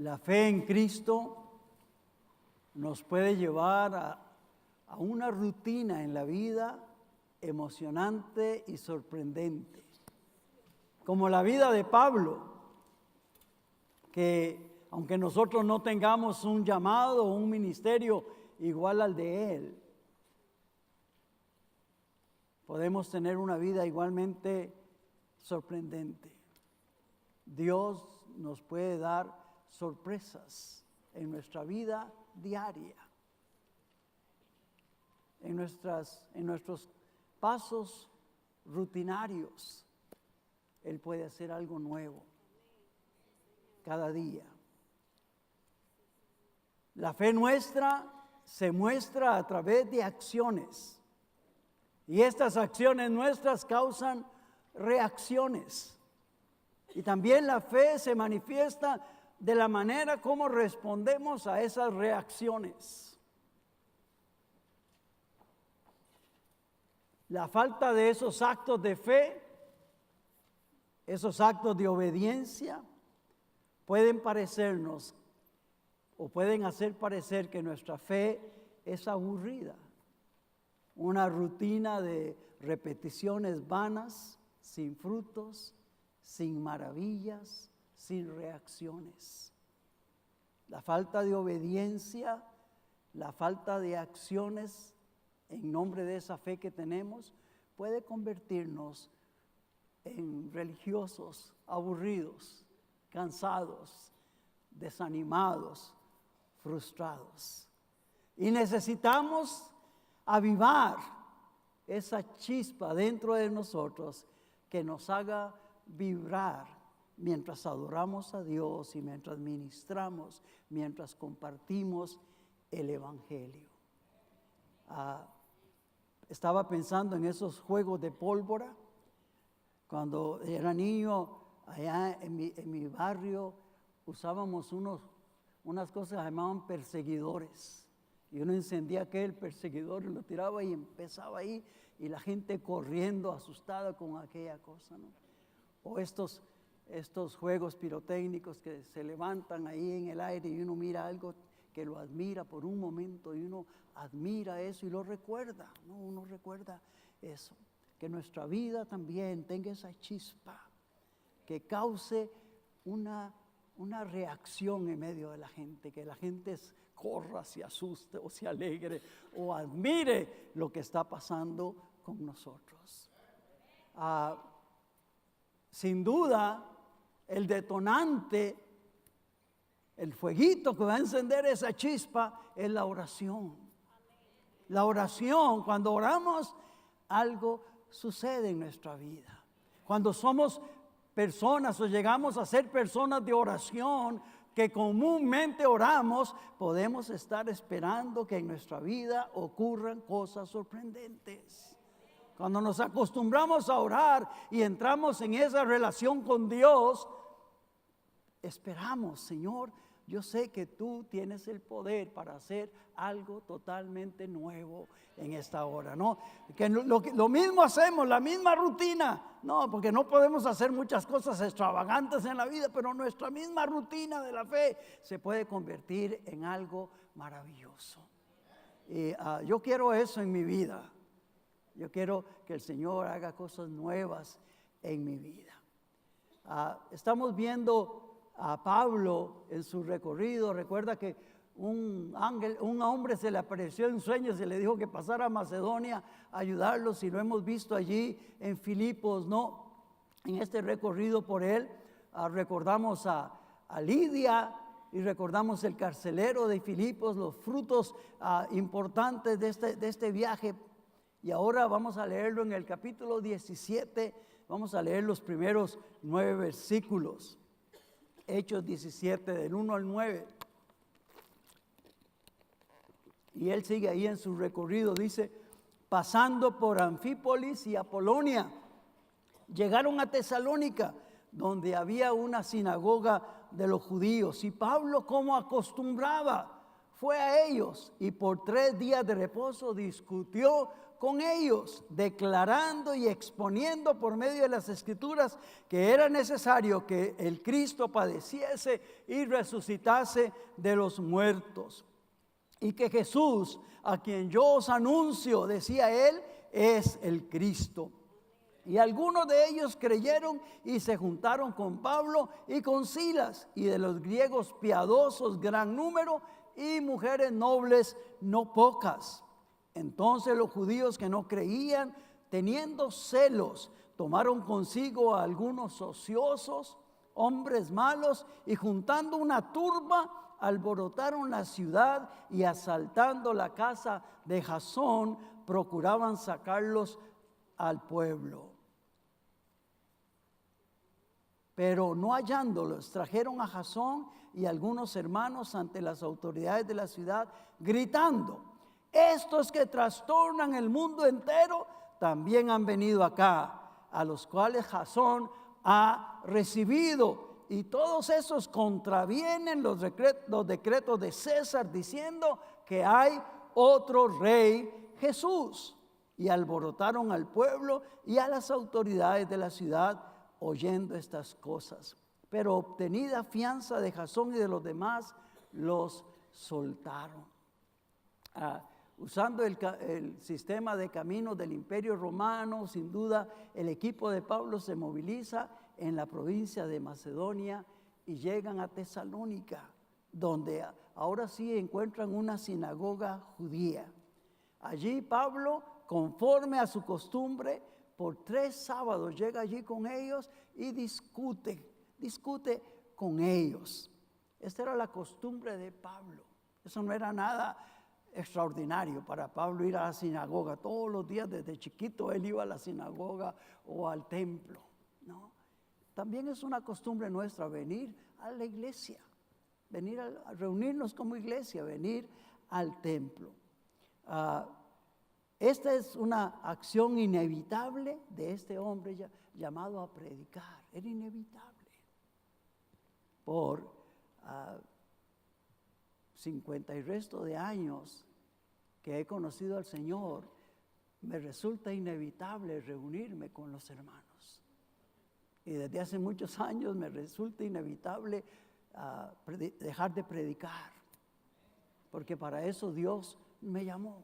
La fe en Cristo nos puede llevar a una rutina en la vida emocionante y sorprendente, como la vida de Pablo, que aunque nosotros no tengamos un llamado o un ministerio igual al de él, podemos tener una vida igualmente sorprendente. Dios nos puede dar sorpresas en nuestra vida diaria, en nuestros pasos rutinarios. Él puede hacer algo nuevo cada día. La fe nuestra se muestra a través de acciones, y estas acciones nuestras causan reacciones. Y también la fe se manifiesta de la manera como respondemos a esas reacciones. La falta de esos actos de fe, esos actos de obediencia, pueden parecernos o pueden hacer parecer que nuestra fe es aburrida, una rutina de repeticiones vanas, sin frutos, sin maravillas, sin reacciones. La falta de obediencia, la falta de acciones en nombre de esa fe que tenemos, puede convertirnos en religiosos aburridos, cansados, desanimados, frustrados. Y necesitamos avivar esa chispa dentro de nosotros que nos haga vibrar mientras adoramos a Dios y mientras ministramos, mientras compartimos el Evangelio. Estaba pensando en esos juegos de pólvora. Cuando era niño, allá en mi barrio, usábamos unas cosas que llamaban perseguidores. Y uno encendía aquel perseguidor y lo tiraba y empezaba ahí, y la gente corriendo asustada con aquella cosa, ¿no? O estos juegos pirotécnicos que se levantan ahí en el aire y uno mira algo que lo admira por un momento y uno admira eso y lo recuerda, ¿no? Uno recuerda eso. Que nuestra vida también tenga esa chispa que cause una reacción en medio de la gente, que la gente corra, se asuste o se alegre o admire lo que está pasando con nosotros. Sin duda, el detonante, el fueguito que va a encender esa chispa es la oración. La oración, cuando oramos, algo sucede en nuestra vida. Cuando somos personas o llegamos a ser personas de oración que comúnmente oramos, podemos estar esperando que en nuestra vida ocurran cosas sorprendentes. Cuando nos acostumbramos a orar y entramos en esa relación con Dios, esperamos, Señor, yo sé que tú tienes el poder para hacer algo totalmente nuevo en esta hora, ¿no? Que lo mismo hacemos, la misma rutina, no, porque no podemos hacer muchas cosas extravagantes en la vida, pero nuestra misma rutina de la fe se puede convertir en algo maravilloso. Y yo quiero eso en mi vida. Yo quiero que el Señor haga cosas nuevas en mi vida. Estamos viendo a Pablo en su recorrido. Recuerda que un hombre se le apareció en sueños y le dijo que pasara a Macedonia a ayudarlos, y lo hemos visto allí en Filipos, ¿no? En este recorrido por él, recordamos a Lidia y recordamos el carcelero de Filipos, los frutos importantes de este viaje. Y ahora vamos a leerlo en el capítulo 17, vamos a leer los primeros 9 versículos. Hechos 17, del 1 al 9. Y él sigue ahí en su recorrido, dice: pasando por Anfípolis y Apolonia, llegaron a Tesalónica, donde había una sinagoga de los judíos. Y Pablo, como acostumbraba, fue a ellos y por 3 días de reposo discutió con ellos, declarando y exponiendo por medio de las Escrituras que era necesario que el Cristo padeciese y resucitase de los muertos. Y que Jesús, a quien yo os anuncio, decía él, es el Cristo. Y algunos de ellos creyeron y se juntaron con Pablo y con Silas, y de los griegos piadosos gran número, y mujeres nobles no pocas. Entonces los judíos que no creían, teniendo celos, tomaron consigo a algunos ociosos, hombres malos, y juntando una turba, alborotaron la ciudad y asaltando la casa de Jasón, procuraban sacarlos al pueblo. Pero no hallándolos, trajeron a Jasón y algunos hermanos ante las autoridades de la ciudad, gritando: estos que trastornan el mundo entero también han venido acá, a los cuales Jasón ha recibido. Y todos esos contravienen los decretos de César, diciendo que hay otro rey, Jesús. Y alborotaron al pueblo y a las autoridades de la ciudad, oyendo estas cosas. Pero obtenida fianza de Jasón y de los demás, los soltaron. Usando el sistema de caminos del Imperio Romano, sin duda el equipo de Pablo se moviliza en la provincia de Macedonia y llegan a Tesalónica, donde ahora sí encuentran una sinagoga judía. Allí Pablo, conforme a su costumbre, por 3 sábados llega allí con ellos y discute con ellos. Esta era la costumbre de Pablo. Eso no era nada extraordinario para Pablo ir a la sinagoga. Todos los días desde chiquito él iba a la sinagoga o al templo, ¿no? También es una costumbre nuestra venir a la iglesia, venir a reunirnos como iglesia, venir al templo. Esta es una acción inevitable de este hombre llamado a predicar. Era inevitable. Por 50 y resto de años que he conocido al Señor, me resulta inevitable reunirme con los hermanos. Y desde hace muchos años me resulta inevitable dejar de predicar, porque para eso Dios me llamó.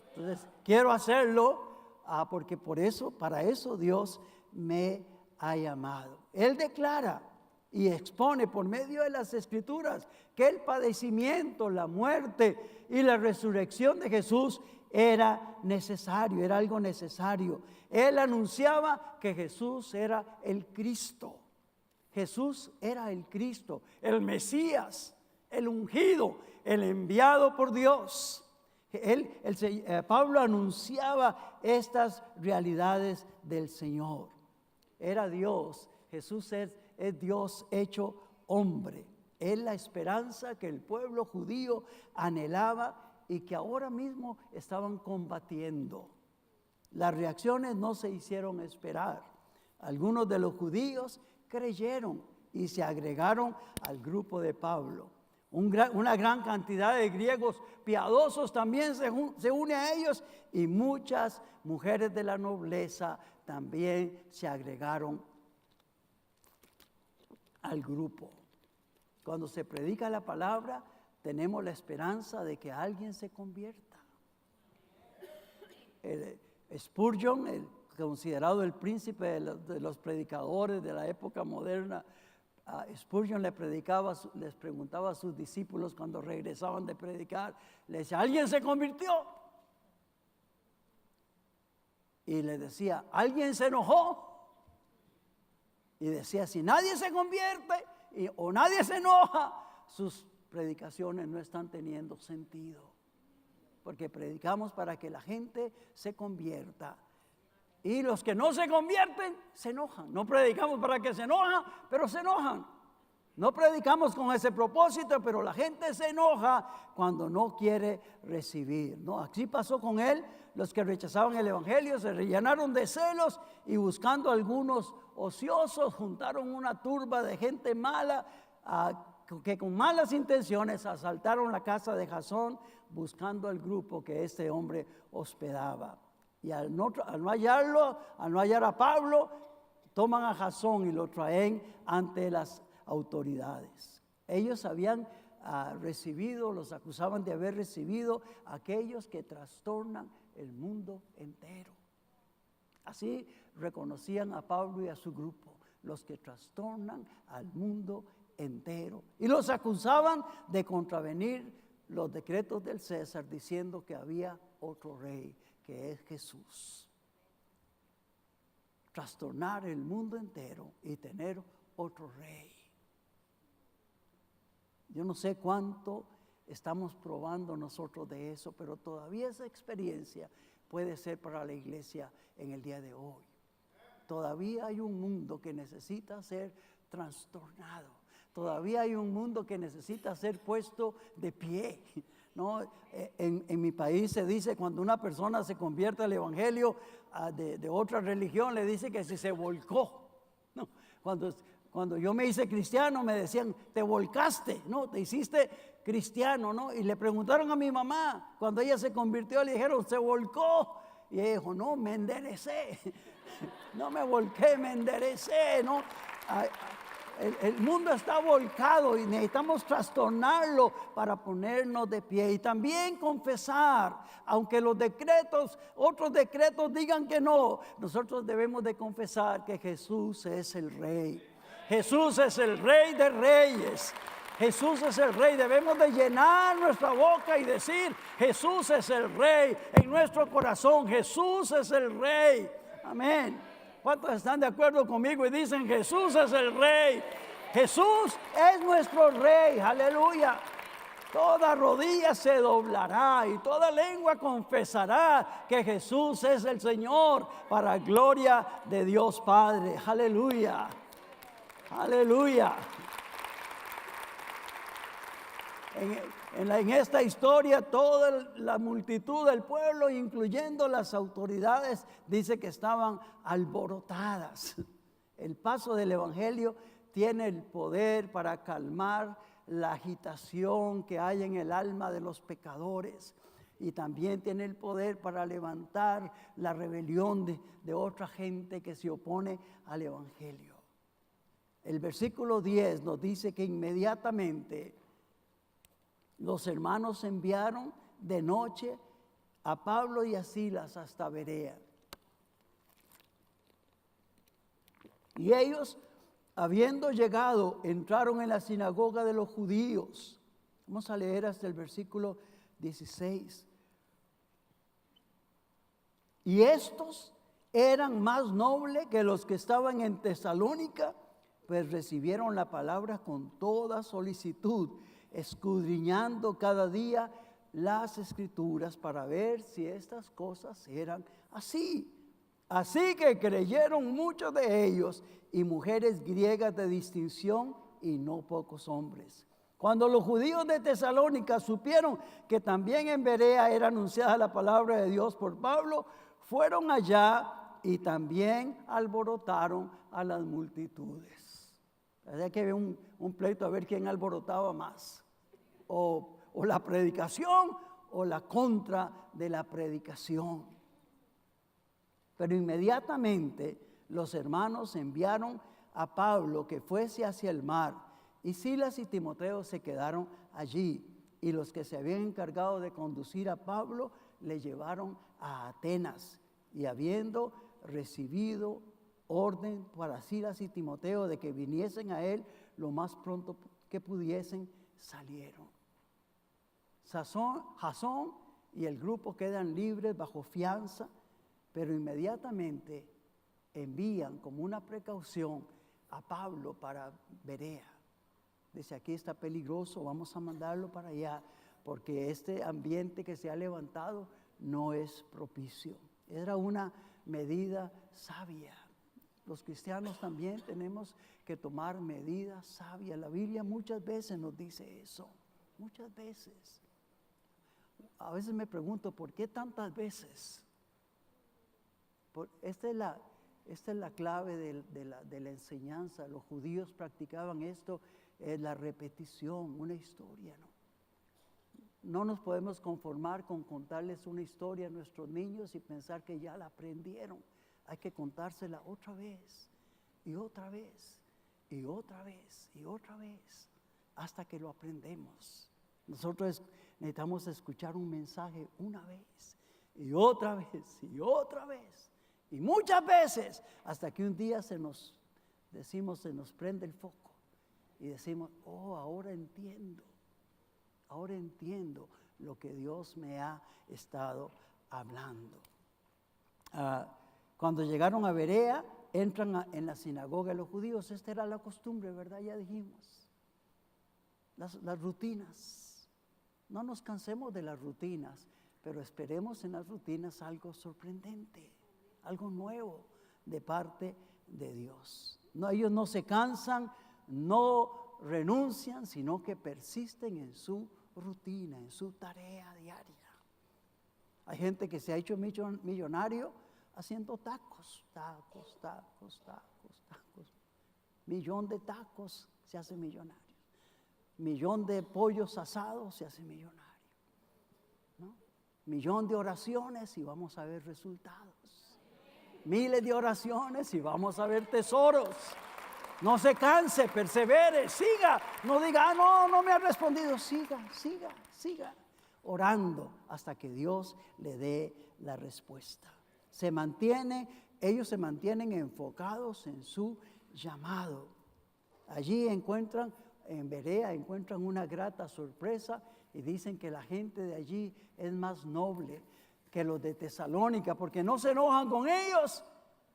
Entonces quiero hacerlo porque para eso Dios me ha llamado. Él declara y expone por medio de las Escrituras que el padecimiento, la muerte y la resurrección de Jesús era necesario, era algo necesario. Él anunciaba que Jesús era el Cristo. Jesús era el Cristo, el Mesías, el ungido, el enviado por Dios. Pablo anunciaba estas realidades del Señor. Era Dios, Jesús es Dios hecho hombre. Es la esperanza que el pueblo judío anhelaba y que ahora mismo estaban combatiendo. Las reacciones no se hicieron esperar. Algunos de los judíos creyeron y se agregaron al grupo de Pablo. Una gran cantidad de griegos piadosos también se une a ellos, y muchas mujeres de la nobleza también se agregaron al grupo. Cuando se predica la palabra, tenemos la esperanza de que alguien se convierta. Spurgeon, considerado el príncipe de los predicadores de la época moderna, Spurgeon les preguntaba a sus discípulos cuando regresaban de predicar, le decía: ¿alguien se convirtió? Y le decía: ¿alguien se enojó? Y decía: si nadie se convierte o nadie se enoja, sus predicaciones no están teniendo sentido, porque predicamos para que la gente se convierta. Y los que no se convierten se enojan. No predicamos para que se enojan, pero se enojan. No predicamos con ese propósito, pero la gente se enoja cuando no quiere recibir, ¿no? Así pasó con él. Los que rechazaban el evangelio se rellenaron de celos y, buscando algunos ociosos, juntaron una turba de gente mala que con malas intenciones asaltaron la casa de Jasón buscando al grupo que este hombre hospedaba. Y al no hallarlo, al no hallar a Pablo, toman a Jasón y lo traen ante las autoridades. Ellos habían recibido, los acusaban de haber recibido aquellos que trastornan el mundo entero. Así reconocían a Pablo y a su grupo, los que trastornan al mundo entero. Y los acusaban de contravenir los decretos del César, diciendo que había otro rey, que es Jesús. Trastornar el mundo entero y tener otro rey. Yo no sé cuánto estamos probando nosotros de eso, pero todavía esa experiencia puede ser para la iglesia en el día de hoy. Todavía hay un mundo que necesita ser trastornado. Todavía hay un mundo que necesita ser puesto de pie. ¿No? En mi país se dice, cuando una persona se convierte al evangelio de otra religión, le dice que si se volcó. ¿No? Cuando yo me hice cristiano me decían, te volcaste, ¿no? Te hiciste cristiano, ¿no? Y le preguntaron a mi mamá, cuando ella se convirtió, le dijeron, se volcó. Y ella dijo, no, me enderecé. No me volqué, me enderecé, ¿no? El mundo está volcado y necesitamos trastornarlo para ponernos de pie. Y también confesar, aunque los decretos, otros decretos digan que no, nosotros debemos de confesar que Jesús es el Rey. Jesús es el Rey de Reyes. Jesús es el Rey. Debemos de llenar nuestra boca y decir, Jesús es el Rey en nuestro corazón. Jesús es el Rey. Amén. ¿Cuántos están de acuerdo conmigo y dicen, Jesús es el Rey? Jesús es nuestro Rey. Aleluya. Toda rodilla se doblará y toda lengua confesará que Jesús es el Señor, para gloria de Dios Padre. Aleluya. Aleluya. En esta historia, toda la multitud del pueblo, incluyendo las autoridades, dice que estaban alborotadas. El paso del evangelio tiene el poder para calmar la agitación que hay en el alma de los pecadores, y también tiene el poder para levantar la rebelión de otra gente que se opone al evangelio. El versículo 10 nos dice que inmediatamente los hermanos enviaron de noche a Pablo y a Silas hasta Berea. Y ellos, habiendo llegado, entraron en la sinagoga de los judíos. Vamos a leer hasta el versículo 16. Y estos eran más nobles que los que estaban en Tesalónica, pues recibieron la palabra con toda solicitud, escudriñando cada día las escrituras para ver si estas cosas eran así. Así que creyeron muchos de ellos, y mujeres griegas de distinción, y no pocos hombres. Cuando los judíos de Tesalónica supieron que también en Berea era anunciada la palabra de Dios por Pablo, fueron allá y también alborotaron a las multitudes. Había que ver un pleito a ver quién alborotaba más. O la predicación o la contra de la predicación. Pero inmediatamente los hermanos enviaron a Pablo que fuese hacia el mar, y Silas y Timoteo se quedaron allí, y los que se habían encargado de conducir a Pablo le llevaron a Atenas, y habiendo recibido orden para Silas y Timoteo de que viniesen a él lo más pronto que pudiesen, salieron. Jasón y el grupo quedan libres bajo fianza, pero inmediatamente envían como una precaución a Pablo para Berea. Dice, aquí está peligroso, vamos a mandarlo para allá, porque este ambiente que se ha levantado no es propicio. Era una medida sabia. Los cristianos también tenemos que tomar medidas sabias. La Biblia muchas veces nos dice eso, muchas veces. A veces me pregunto, ¿por qué tantas veces? Esta es la clave de la enseñanza. Los judíos practicaban esto es la repetición, una historia, ¿no? No nos podemos conformar con contarles una historia a nuestros niños y pensar que ya la aprendieron. Hay que contársela otra vez, y otra vez, y otra vez, y otra vez, hasta que lo aprendemos. Nosotros necesitamos escuchar un mensaje una vez, y otra vez, y otra vez, y muchas veces, hasta que un día se nos prende el foco, y decimos, oh, ahora entiendo lo que Dios me ha estado hablando. Cuando llegaron a Berea, entran en la sinagoga de los judíos. Esta era la costumbre, ¿verdad? Ya dijimos. Las rutinas. No nos cansemos de las rutinas, pero esperemos en las rutinas algo sorprendente, algo nuevo de parte de Dios. No, ellos no se cansan, no renuncian, sino que persisten en su rutina, en su tarea diaria. Hay gente que se ha hecho millonario haciendo tacos. Millón de tacos se hace millonario. Millón de pollos asados se hace millonario, ¿no? Millón de oraciones y vamos a ver resultados. Miles de oraciones y vamos a ver tesoros. No se canse, persevere, siga. No diga, no me ha respondido. Siga orando hasta que Dios le dé la respuesta. Ellos se mantienen enfocados en su llamado. Allí en Berea encuentran una grata sorpresa y dicen que la gente de allí es más noble que los de Tesalónica, porque no se enojan con ellos,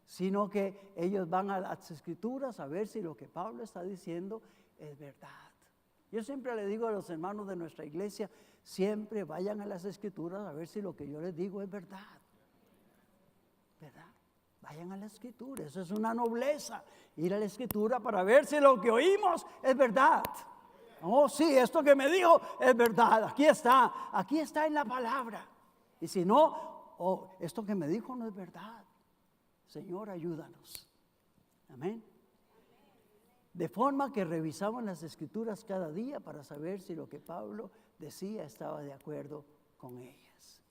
sino que ellos van a las Escrituras a ver si lo que Pablo está diciendo es verdad. Yo siempre le digo a los hermanos de nuestra iglesia, siempre vayan a las Escrituras a ver si lo que yo les digo es verdad. ¿Verdad? Vayan a la Escritura, eso es una nobleza, ir a la Escritura para ver si lo que oímos es verdad. Oh, sí, esto que me dijo es verdad, aquí está en la palabra. Y si no, oh, esto que me dijo no es verdad. Señor, ayúdanos. Amén. De forma que revisamos las Escrituras cada día para saber si lo que Pablo decía estaba de acuerdo con ellas.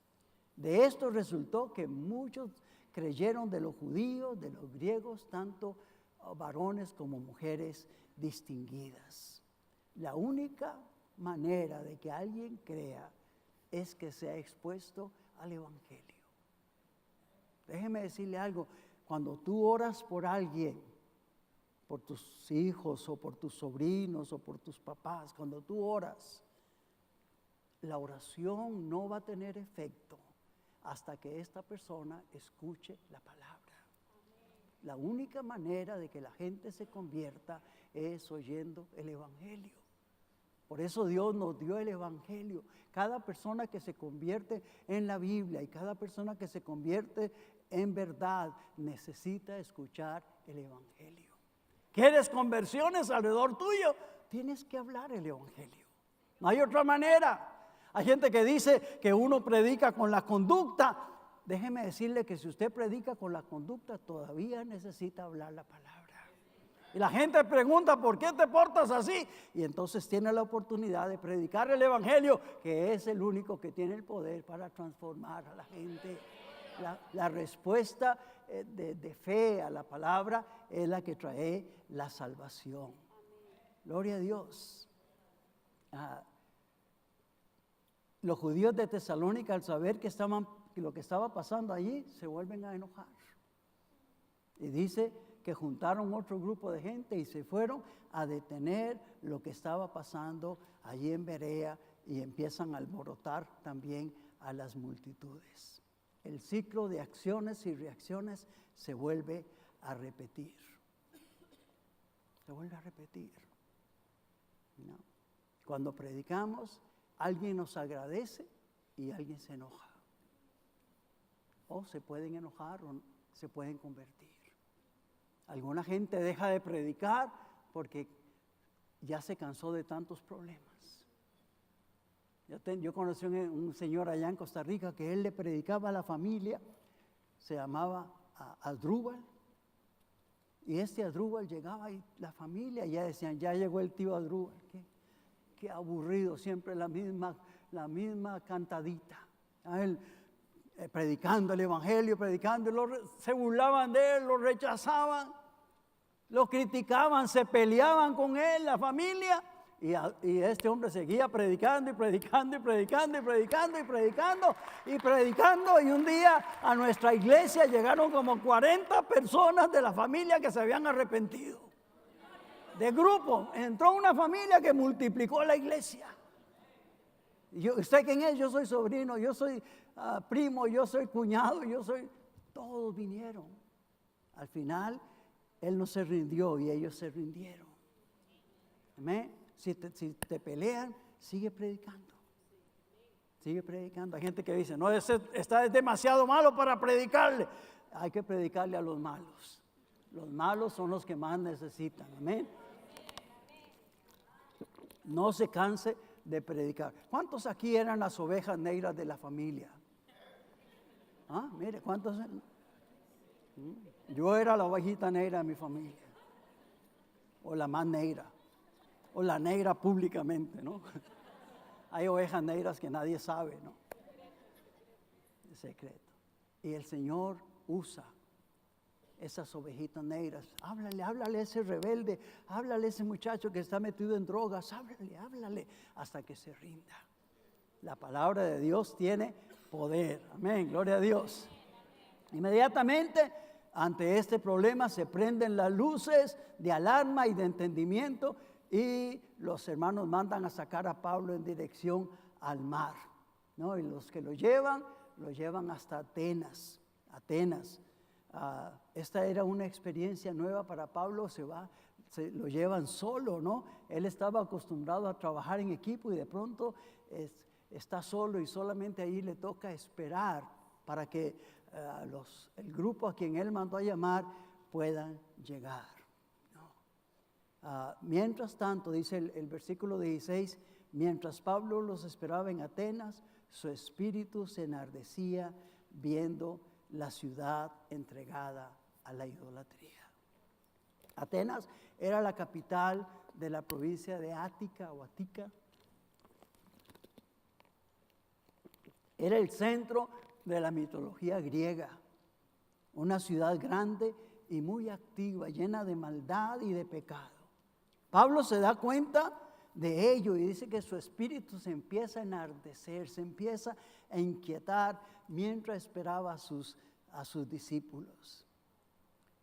De esto resultó que muchos creyeron de los judíos, de los griegos, tanto varones como mujeres distinguidas. La única manera de que alguien crea es que sea expuesto al Evangelio. Déjeme decirle algo, cuando tú oras por alguien, por tus hijos o por tus sobrinos o por tus papás, cuando tú oras, la oración no va a tener efecto hasta que esta persona escuche la palabra. La única manera de que la gente se convierta es oyendo el Evangelio. Por eso Dios nos dio el Evangelio. Cada persona que se convierte en la Biblia y cada persona que se convierte en verdad necesita escuchar el Evangelio. ¿Quieres conversiones alrededor tuyo? Tienes que hablar el Evangelio. No hay otra manera. Hay gente que dice que uno predica con la conducta. Déjeme decirle que si usted predica con la conducta, todavía necesita hablar la palabra. Y la gente pregunta, ¿por qué te portas así? Y entonces tiene la oportunidad de predicar el Evangelio, que es el único que tiene el poder para transformar a la gente. La respuesta de fe a la palabra es la que trae la salvación. Gloria a Dios. Los judíos de Tesalónica, al saber que lo que estaba pasando allí, se vuelven a enojar. Y dice que juntaron otro grupo de gente y se fueron a detener lo que estaba pasando allí en Berea y empiezan a alborotar también a las multitudes. El ciclo de acciones y reacciones se vuelve a repetir. Se vuelve a repetir. ¿No? Cuando predicamos, alguien nos agradece y alguien se enoja. O se pueden enojar o se pueden convertir. Alguna gente deja de predicar porque ya se cansó de tantos problemas. Yo conocí un señor allá en Costa Rica que él le predicaba a la familia, se llamaba Asdrúbal, Y este Asdrúbal llegaba y la familia ya decían, ya llegó el tío Asdrúbal. Qué aburrido, siempre la misma cantadita. A él, predicando el evangelio, predicando, se burlaban de él, lo rechazaban, lo criticaban, se peleaban con él, la familia. Y este hombre seguía predicando y predicando y predicando y predicando y predicando y predicando. Y un día a nuestra iglesia llegaron como 40 personas de la familia que se habían arrepentido. De grupo, entró una familia que multiplicó la iglesia. ¿Usted quién es? Yo soy sobrino, yo soy primo, yo soy cuñado, todos vinieron. Al final, él no se rindió y ellos se rindieron. Amén. Si te pelean, sigue predicando. Sigue predicando. Hay gente que dice, no, es demasiado malo para predicarle. Hay que predicarle a los malos. Los malos son los que más necesitan. Amén. No se canse de predicar. ¿Cuántos aquí eran las ovejas negras de la familia? Mire, ¿cuántos? Yo era la ovejita negra de mi familia. O la más negra. O la negra públicamente, ¿no? Hay ovejas negras que nadie sabe, ¿no? Es secreto. Y el Señor usa esas ovejitas negras. Háblale a ese rebelde, háblale a ese muchacho que está metido en drogas, háblale hasta que se rinda. La palabra de Dios tiene poder. Amén, gloria a Dios. Inmediatamente ante este problema se prenden las luces de alarma y de entendimiento y los hermanos mandan a sacar a Pablo en dirección al mar, ¿no? Y los que lo llevan hasta Atenas. Esta era una experiencia nueva para Pablo, se lo llevan solo, ¿no? Él estaba acostumbrado a trabajar en equipo y de pronto está solo y solamente ahí le toca esperar para que el grupo a quien él mandó a llamar puedan llegar, ¿no? Mientras tanto, dice el versículo 16, mientras Pablo los esperaba en Atenas, su espíritu se enardecía viendo la ciudad entregada a la idolatría. Atenas era la capital de la provincia de Ática o Ática. Era el centro de la mitología griega, una ciudad grande y muy activa, llena de maldad y de pecado. Pablo se da cuenta de ello y dice que su espíritu se empieza a enardecer, se empieza a inquietar mientras esperaba a sus discípulos.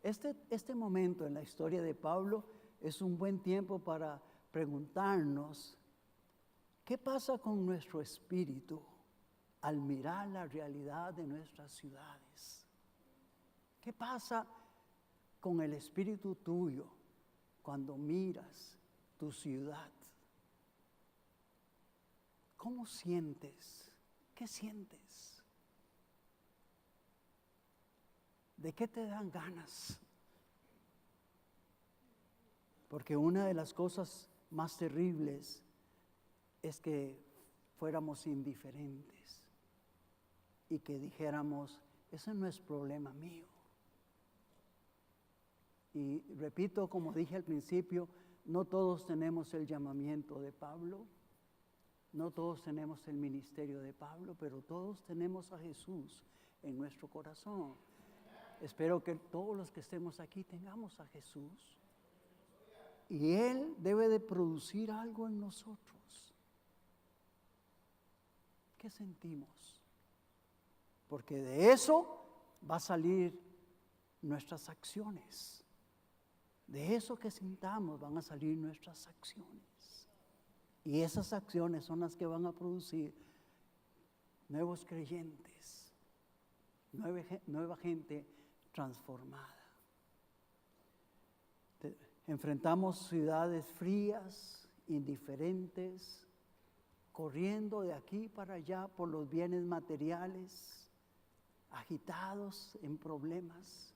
Este momento en la historia de Pablo es un buen tiempo para preguntarnos ¿qué pasa con nuestro espíritu al mirar la realidad de nuestras ciudades? ¿Qué pasa con el espíritu tuyo cuando miras tu ciudad? ¿Cómo sientes? ¿Qué sientes? ¿De qué te dan ganas? Porque una de las cosas más terribles es que fuéramos indiferentes y que dijéramos, ese no es problema mío. Y repito, como dije al principio, no todos tenemos el llamamiento de Pablo, no todos tenemos el ministerio de Pablo, pero todos tenemos a Jesús en nuestro corazón. Espero que todos los que estemos aquí tengamos a Jesús. Y Él debe de producir algo en nosotros. ¿Qué sentimos? Porque de eso va a salir nuestras acciones. De eso que sintamos van a salir nuestras acciones. Y esas acciones son las que van a producir nuevos creyentes, nueva gente transformada. Enfrentamos ciudades frías, indiferentes, corriendo de aquí para allá por los bienes materiales, agitados en problemas.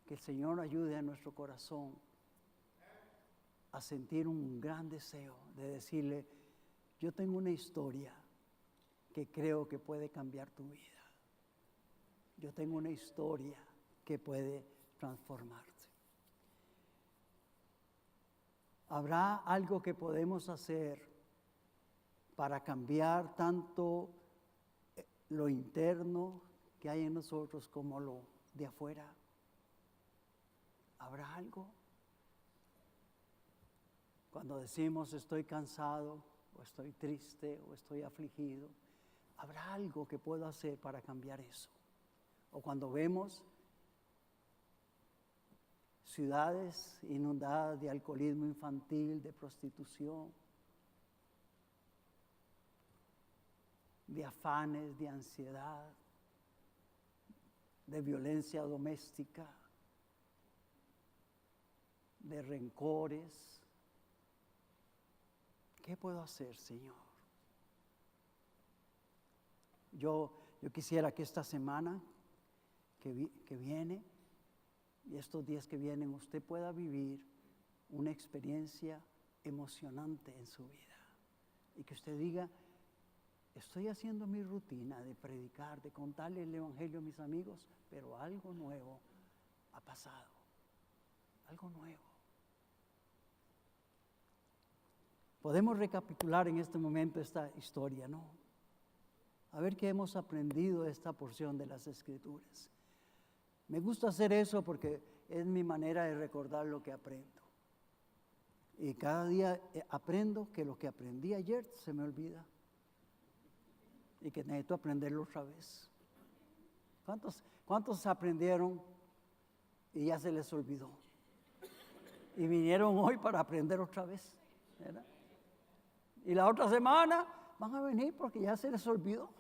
Que el Señor ayude a nuestro corazón a sentir un gran deseo de decirle, yo tengo una historia que creo que puede cambiar tu vida. Yo tengo una historia que puede transformarse. ¿Habrá algo que podemos hacer para cambiar tanto lo interno que hay en nosotros como lo de afuera? ¿Habrá algo? Cuando decimos estoy cansado, o estoy triste, o estoy afligido, ¿habrá algo que puedo hacer para cambiar eso? O cuando vemos ciudades inundadas de alcoholismo infantil, de prostitución, de afanes, de ansiedad, de violencia doméstica, de rencores. ¿Qué puedo hacer, Señor? Yo quisiera que esta semana que viene y estos días que vienen usted pueda vivir una experiencia emocionante en su vida. Y que usted diga, estoy haciendo mi rutina de predicar, de contarle el evangelio a mis amigos, pero algo nuevo ha pasado. Algo nuevo. Podemos recapitular en este momento esta historia, ¿no? A ver qué hemos aprendido de esta porción de las Escrituras. Me gusta hacer eso porque es mi manera de recordar lo que aprendo. Y cada día aprendo que lo que aprendí ayer se me olvida. Y que necesito aprenderlo otra vez. ¿Cuántos aprendieron y ya se les olvidó? Y vinieron hoy para aprender otra vez, ¿verdad? Y la otra semana van a venir porque ya se les olvidó.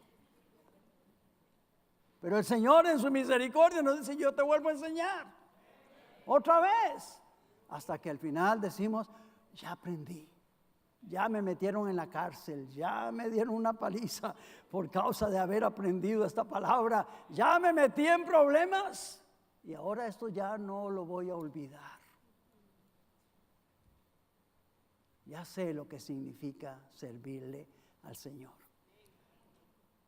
Pero el Señor en su misericordia nos dice, yo te vuelvo a enseñar. Otra vez. Hasta que al final decimos, ya aprendí. Ya me metieron en la cárcel, ya me dieron una paliza por causa de haber aprendido esta palabra. Ya me metí en problemas y ahora esto ya no lo voy a olvidar. Ya sé lo que significa servirle al Señor.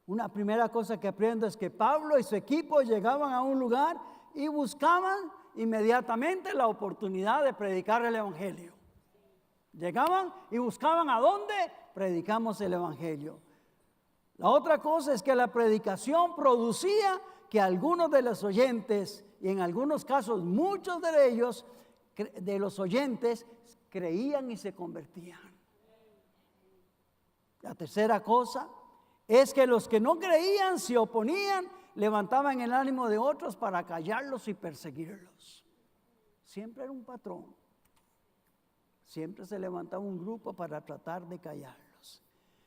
Una primera cosa que aprendo es que Pablo y su equipo llegaban a un lugar y buscaban inmediatamente la oportunidad de predicar el evangelio. Llegaban y buscaban a dónde predicamos el evangelio. La otra cosa es que la predicación producía que algunos de los oyentes, y en algunos casos muchos de ellos, de los oyentes, creían y se convertían. La tercera cosa es que los que no creían, se oponían, levantaban el ánimo de otros para callarlos y perseguirlos. Siempre era un patrón. Siempre se levantaba un grupo para tratar de callarlos.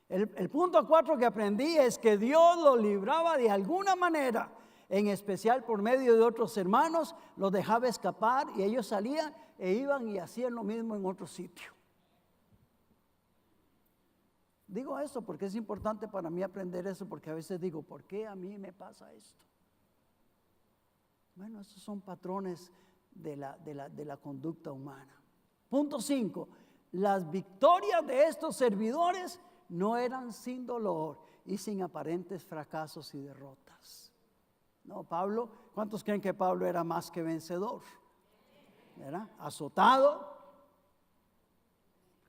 El punto 4 que aprendí es que Dios los libraba de alguna manera, en especial por medio de otros hermanos, los dejaba escapar y ellos salían e iban y hacían lo mismo en otro sitio. Digo eso porque es importante para mí aprender eso, porque a veces digo, ¿por qué a mí me pasa esto? Bueno, esos son patrones de la conducta humana. Punto 5. Las victorias de estos servidores no eran sin dolor y sin aparentes fracasos y derrotas. No, Pablo, ¿cuántos creen que Pablo era más que vencedor? ¿Verdad? Azotado,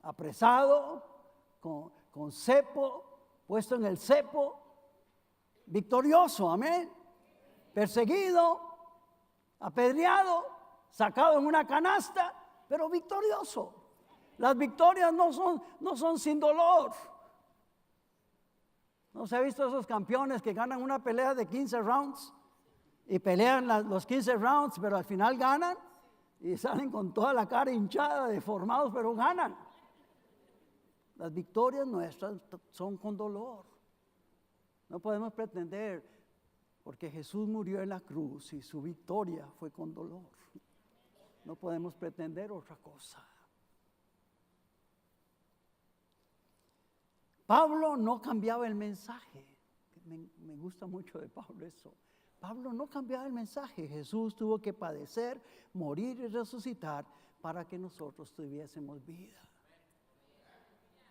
apresado, con cepo, puesto en el cepo, victorioso, amén. Perseguido, apedreado, sacado en una canasta, pero victorioso. Las victorias no son sin dolor. ¿No se ha visto esos campeones que ganan una pelea de 15 rounds? Y pelean los 15 rounds, pero al final ganan. Y salen con toda la cara hinchada, deformados, pero ganan. Las victorias nuestras son con dolor. No podemos pretender, porque Jesús murió en la cruz y su victoria fue con dolor. No podemos pretender otra cosa. Pablo no cambiaba el mensaje. Me gusta mucho de Pablo eso. Pablo no cambiaba el mensaje. Jesús tuvo que padecer, morir y resucitar para que nosotros tuviésemos vida.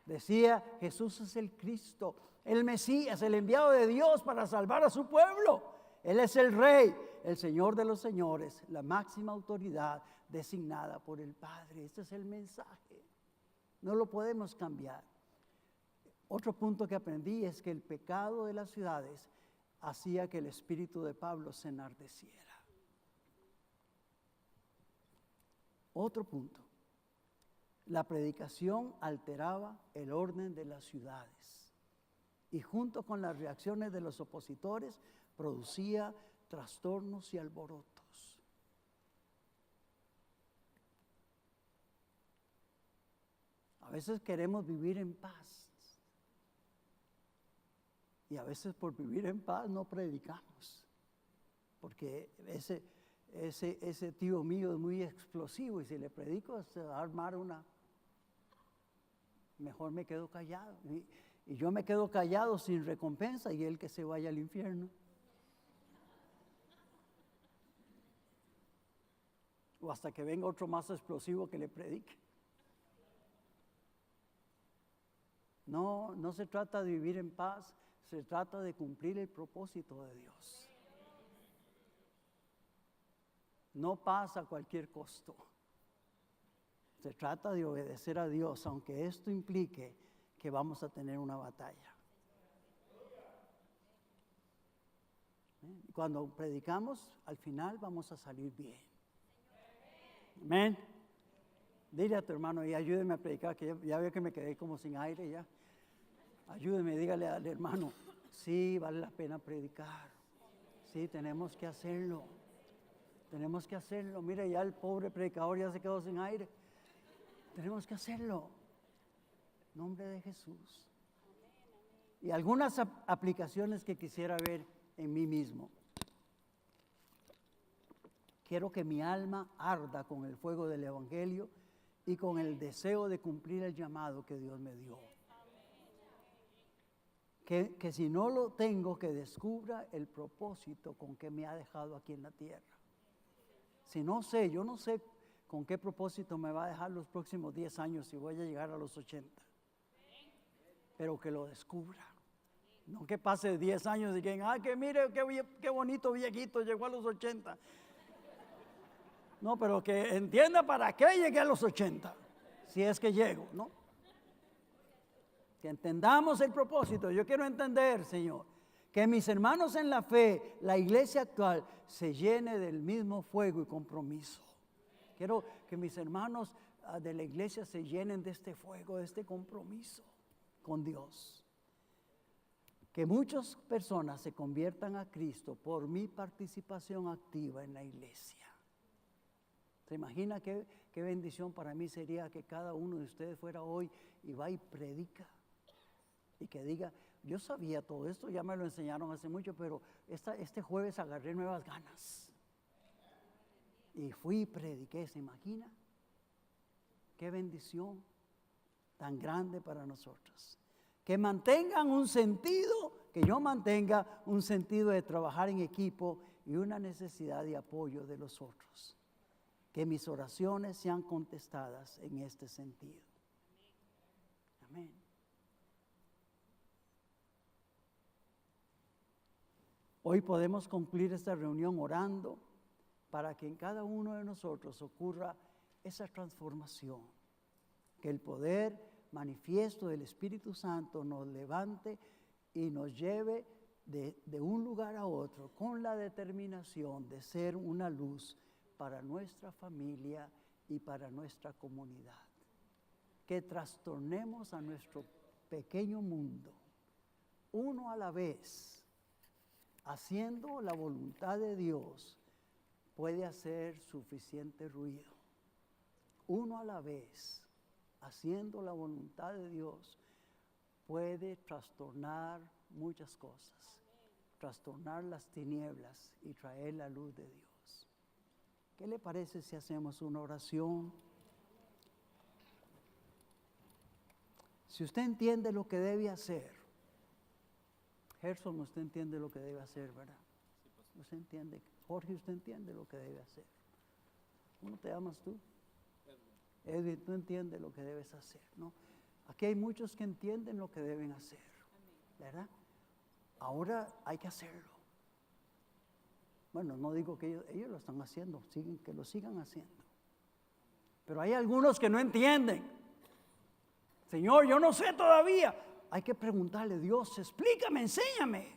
Decía, Jesús es el Cristo, el Mesías, el enviado de Dios para salvar a su pueblo. Él es el Rey, el Señor de los señores, la máxima autoridad designada por el Padre. Este es el mensaje. No lo podemos cambiar. Otro punto que aprendí es que el pecado de las ciudades hacía que el espíritu de Pablo se enardeciera. Otro punto. La predicación alteraba el orden de las ciudades y junto con las reacciones de los opositores producía trastornos y alborotos. A veces queremos vivir en paz y a veces por vivir en paz no predicamos, porque ese tío mío es muy explosivo y si le predico se va a armar una. Mejor me quedo callado. Y yo me quedo callado sin recompensa y él que se vaya al infierno. O hasta que venga otro más explosivo que le predique. No se trata de vivir en paz, se trata de cumplir el propósito de Dios. No paz a cualquier costo. Se trata de obedecer a Dios, aunque esto implique que vamos a tener una batalla. Cuando predicamos, al final vamos a salir bien. Amén. Dile a tu hermano y ayúdeme a predicar, que ya veo que me quedé como sin aire ya. Ayúdeme, dígale al hermano, sí, vale la pena predicar. Sí, tenemos que hacerlo. Tenemos que hacerlo. Mire, ya el pobre predicador ya se quedó sin aire. Tenemos que hacerlo. En nombre de Jesús. Y algunas aplicaciones que quisiera ver en mí mismo. Quiero que mi alma arda con el fuego del Evangelio y con el deseo de cumplir el llamado que Dios me dio. Que si no lo tengo, que descubra el propósito con que me ha dejado aquí en la tierra. Si no sé, yo no sé con qué propósito me va a dejar los próximos 10 años si voy a llegar a los 80. Pero que lo descubra. No que pase 10 años y digan, que mire qué bonito viejito llegó a los 80. No, pero que entienda para qué llegué a los 80, si es que llego, ¿no? Que entendamos el propósito. Yo quiero entender, Señor, que mis hermanos en la fe, la iglesia actual, se llene del mismo fuego y compromiso. Quiero que mis hermanos de la iglesia se llenen de este fuego, de este compromiso con Dios. Que muchas personas se conviertan a Cristo por mi participación activa en la iglesia. ¿Se imagina qué bendición para mí sería que cada uno de ustedes fuera hoy y va y predica? Y que diga, yo sabía todo esto, ya me lo enseñaron hace mucho, pero este jueves agarré nuevas ganas. Y fui y prediqué, ¿se imagina? Qué bendición tan grande para nosotros. Que mantengan un sentido, que yo mantenga un sentido de trabajar en equipo y una necesidad de apoyo de los otros. Que mis oraciones sean contestadas en este sentido. Amén. Hoy podemos concluir esta reunión orando para que en cada uno de nosotros ocurra esa transformación. Que el poder manifiesto del Espíritu Santo nos levante y nos lleve de un lugar a otro con la determinación de ser una luz para nuestra familia y para nuestra comunidad. Que trastornemos a nuestro pequeño mundo, uno a la vez, haciendo la voluntad de Dios, puede hacer suficiente ruido. Uno a la vez, haciendo la voluntad de Dios, puede trastornar muchas cosas, trastornar las tinieblas y traer la luz de Dios. ¿Qué le parece si hacemos una oración? Si usted entiende lo que debe hacer, Gerson, usted entiende lo que debe hacer, ¿verdad? Usted entiende, Jorge, usted entiende lo que debe hacer. ¿Cómo te llamas tú? Edwin, tú entiendes lo que debes hacer, ¿no? Aquí hay muchos que entienden lo que deben hacer, ¿verdad? Ahora hay que hacerlo. Bueno, no digo que ellos lo están haciendo, que lo sigan haciendo. Pero hay algunos que no entienden. Señor, yo no sé todavía. Hay que preguntarle, Dios, explícame, enséñame.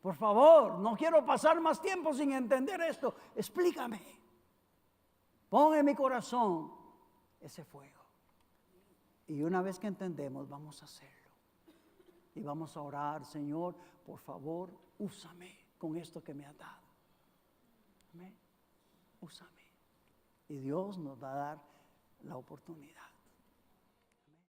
Por favor, no quiero pasar más tiempo sin entender esto. Explícame. Pon en mi corazón ese fuego. Y una vez que entendemos, vamos a hacerlo. Y vamos a orar, Señor, por favor, úsame con esto que me has dado. Amén. Úsame. Y Dios nos va a dar la oportunidad.